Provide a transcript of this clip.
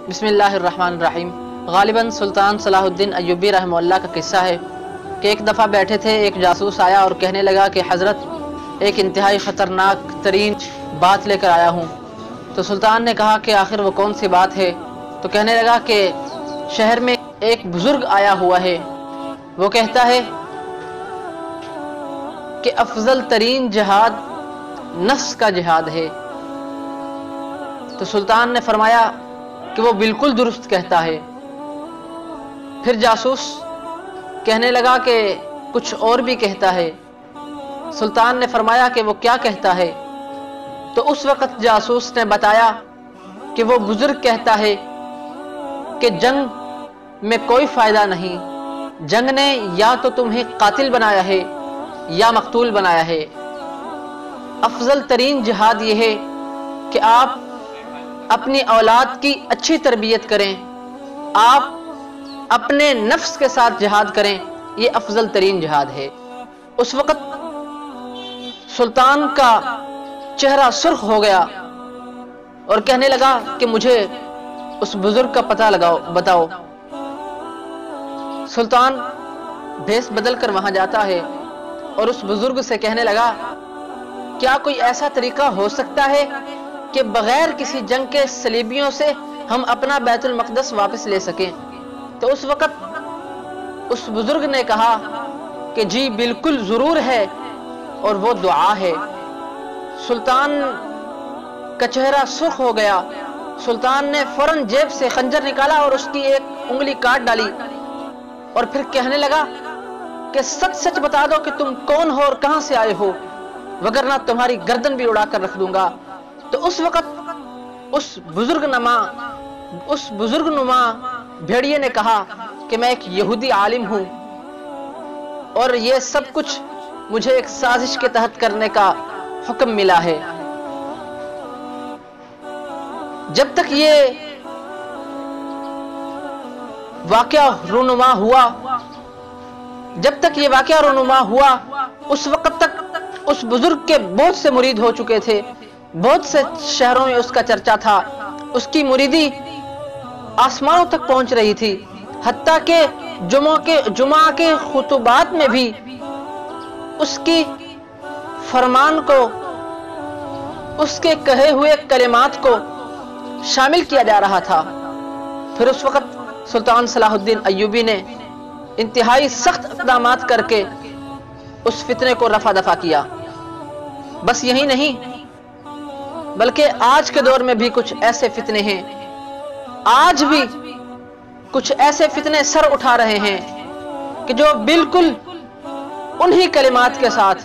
بسم اللہ الرحمن الرحیم۔ غالباً سلطان صلاح الدین ایوبی رحمہ اللہ کا قصہ ہے کہ ایک دفعہ بیٹھے تھے، ایک جاسوس آیا اور کہنے لگا کہ حضرت ایک انتہائی خطرناک ترین بات لے کر آیا ہوں۔ تو سلطان نے کہا کہ آخر وہ کون سی بات ہے؟ تو کہنے لگا کہ شہر میں ایک بزرگ آیا ہوا ہے، وہ کہتا ہے کہ افضل ترین جہاد نفس کا جہاد ہے۔ تو سلطان نے فرمایا کہ وہ بالکل درست کہتا ہے۔ پھر جاسوس کہنے لگا کہ کچھ اور بھی کہتا ہے۔ سلطان نے فرمایا کہ وہ کیا کہتا ہے؟ تو اس وقت جاسوس نے بتایا کہ وہ بزرگ کہتا ہے کہ جنگ میں کوئی فائدہ نہیں، جنگ نے یا تو تمہیں قاتل بنایا ہے یا مقتول بنایا ہے۔ افضل ترین جہاد یہ ہے کہ آپ اپنی اولاد کی اچھی تربیت کریں، آپ اپنے نفس کے ساتھ جہاد کریں، یہ افضل ترین جہاد ہے۔ اس وقت سلطان کا چہرہ سرخ ہو گیا اور کہنے لگا کہ مجھے اس بزرگ کا پتہ بتاؤ۔ سلطان بھیس بدل کر وہاں جاتا ہے اور اس بزرگ سے کہنے لگا کیا کوئی ایسا طریقہ ہو سکتا ہے کہ بغیر کسی جنگ کے صلیبیوں سے ہم اپنا بیت المقدس واپس لے سکیں؟ تو اس وقت اس بزرگ نے کہا کہ جی بالکل ضرور ہے، اور وہ دعا ہے۔ سلطان کا چہرہ سرخ ہو گیا۔ سلطان نے فوراً جیب سے خنجر نکالا اور اس کی ایک انگلی کاٹ ڈالی، اور پھر کہنے لگا کہ سچ سچ بتا دو کہ تم کون ہو اور کہاں سے آئے ہو، وگرنہ تمہاری گردن بھی اڑا کر رکھ دوں گا۔ تو اس وقت اس بزرگ نما بھیڑیے نے کہا کہ میں ایک یہودی عالم ہوں اور یہ سب کچھ مجھے ایک سازش کے تحت کرنے کا حکم ملا ہے۔ جب تک یہ واقعہ رونما ہوا اس وقت تک اس بزرگ کے بہت سے مرید ہو چکے تھے، بہت سے شہروں میں اس کا چرچا تھا، اس کی مریدی آسمانوں تک پہنچ رہی تھی، حتیٰ کہ جمعہ کے خطبات میں بھی اس کی فرمان کو، اس کے کہے ہوئے کلمات کو شامل کیا جا رہا تھا۔ پھر اس وقت سلطان صلاح الدین ایوبی نے انتہائی سخت اقدامات کر کے اس فتنے کو رفع دفع کیا۔ بس یہی نہیں بلکہ آج کے دور میں بھی کچھ ایسے فتنے ہیں، آج بھی کچھ ایسے فتنے سر اٹھا رہے ہیں کہ جو بالکل انہی کلمات کے ساتھ